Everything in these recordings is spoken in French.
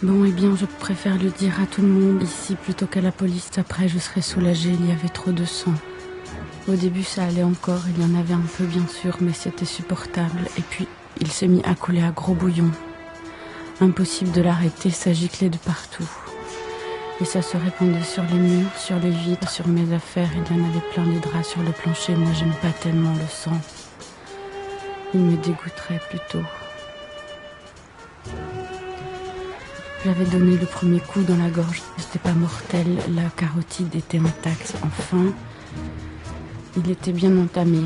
Bon, eh bien, je préfère le dire à tout le monde ici plutôt qu'à la police. Après, je serais soulagée, il y avait trop de sang. Au début, ça allait encore, il y en avait un peu bien sûr, mais c'était supportable. Et puis, il s'est mis à couler à gros bouillon. Impossible de l'arrêter, ça giclait de partout. Et ça se répandait sur les murs, sur les vitres, sur mes affaires. Il y en avait plein les draps sur le plancher. Moi, j'aime pas tellement le sang. Il me dégoûterait plutôt. J'avais donné le premier coup dans la gorge. C'était pas mortel, la carotide était intacte. Enfin, il était bien entamé.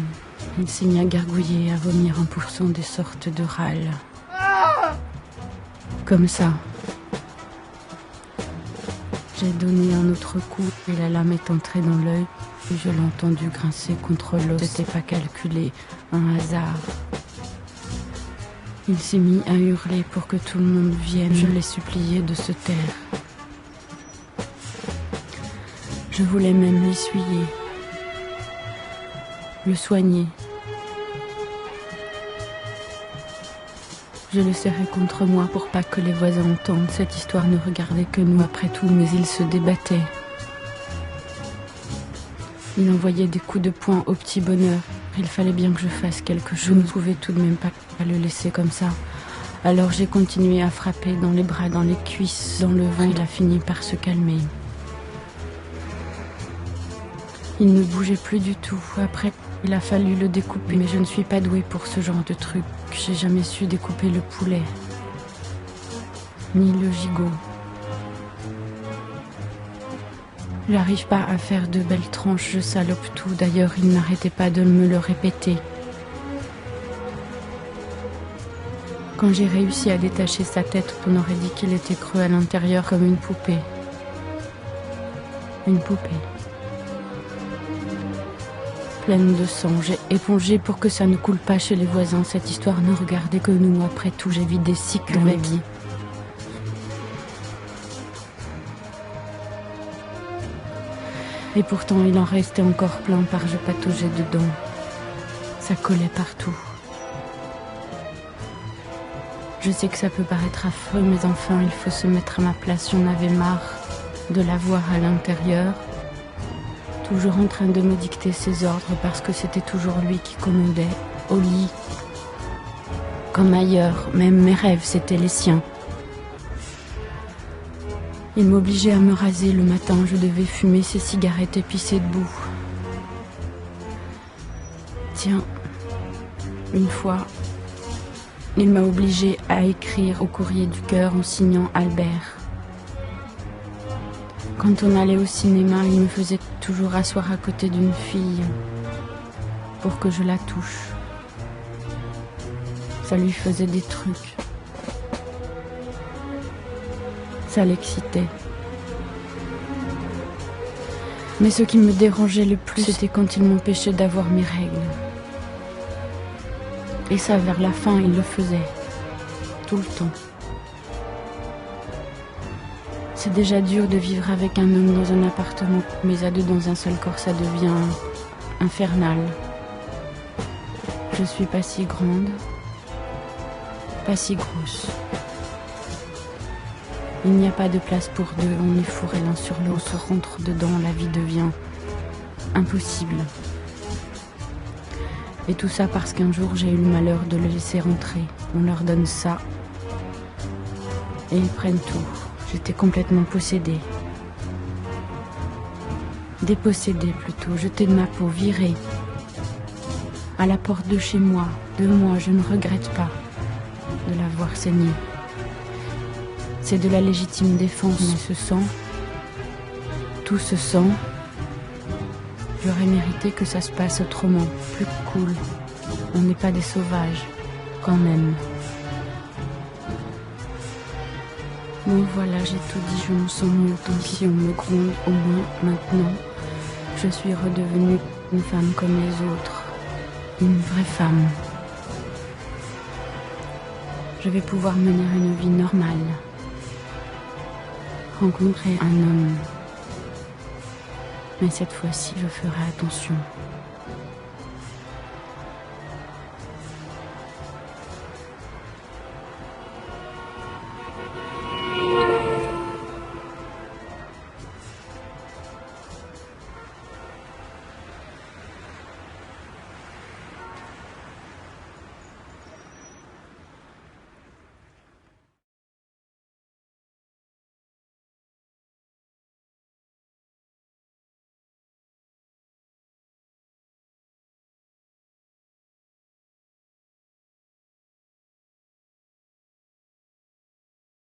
Il s'est mis à gargouiller, à vomir en poussant des sortes de râles. Comme ça. J'ai donné un autre coup et la lame est entrée dans l'œil. Et je l'ai entendu grincer contre l'os. C'était pas calculé, un hasard. Il s'est mis à hurler pour que tout le monde vienne. Je l'ai supplié de se taire. Je voulais même l'essuyer, le soigner. Je le serrais contre moi pour pas que les voisins entendent. Cette histoire ne regardait que nous après tout, mais il se débattait. Il envoyait des coups de poing au petit bonheur. Il fallait bien que je fasse quelque chose. Je ne pouvais tout de même pas le laisser comme ça. Alors j'ai continué à frapper dans les bras, dans les cuisses, dans le ventre. Il a fini par se calmer. Il ne bougeait plus du tout. Après, il a fallu le découper. Mais je ne suis pas douée pour ce genre de truc. J'ai jamais su découper le poulet. Ni le gigot. J'arrive pas à faire de belles tranches, je salope tout. D'ailleurs, il n'arrêtait pas de me le répéter. Quand j'ai réussi à détacher sa tête, on aurait dit qu'il était creux à l'intérieur comme une poupée. Une poupée. Pleine de sang, j'ai épongé pour que ça ne coule pas chez les voisins. Cette histoire ne regardait que nous. Après tout, j'évite des cycles dans la vie. Et pourtant, il en restait encore plein par je pataugeais dedans. Ça collait partout. Je sais que ça peut paraître affreux, mais enfin, il faut se mettre à ma place. J'en avais marre de la voir à l'intérieur, toujours en train de me dicter ses ordres, parce que c'était toujours lui qui commandait, au lit, comme ailleurs. Même mes rêves, c'étaient les siens. Il m'obligeait à me raser le matin, je devais fumer ses cigarettes et pisser debout. Tiens, une fois, il m'a obligée à écrire au courrier du cœur en signant Albert. Quand on allait au cinéma, il me faisait toujours asseoir à côté d'une fille pour que je la touche. Ça lui faisait des trucs. Ça l'excitait. Mais ce qui me dérangeait le plus, c'était quand il m'empêchait d'avoir mes règles. Et ça, vers la fin, il le faisait. Tout le temps. C'est déjà dur de vivre avec un homme dans un appartement, mais à deux dans un seul corps, ça devient infernal. Je suis pas si grande, pas si grosse. Il n'y a pas de place pour deux, on est fourrés l'un sur l'autre, on se rentre dedans, la vie devient impossible. Et tout ça parce qu'un jour j'ai eu le malheur de le laisser rentrer. On leur donne ça et ils prennent tout. J'étais complètement possédée. Dépossédée plutôt, jetée de ma peau, virée. À la porte de chez moi, de moi, je ne regrette pas de l'avoir saignée. C'est de la légitime défense, mais ce sang, tout ce sang, j'aurais mérité que ça se passe autrement, plus cool. On n'est pas des sauvages, quand même. Bon voilà, j'ai tout dit, je me sens mieux, tant pis, on me gronde, au moins maintenant, je suis redevenue une femme comme les autres, une vraie femme. Je vais pouvoir mener une vie normale. Rencontrer un homme. Mais cette fois-ci, je ferai attention.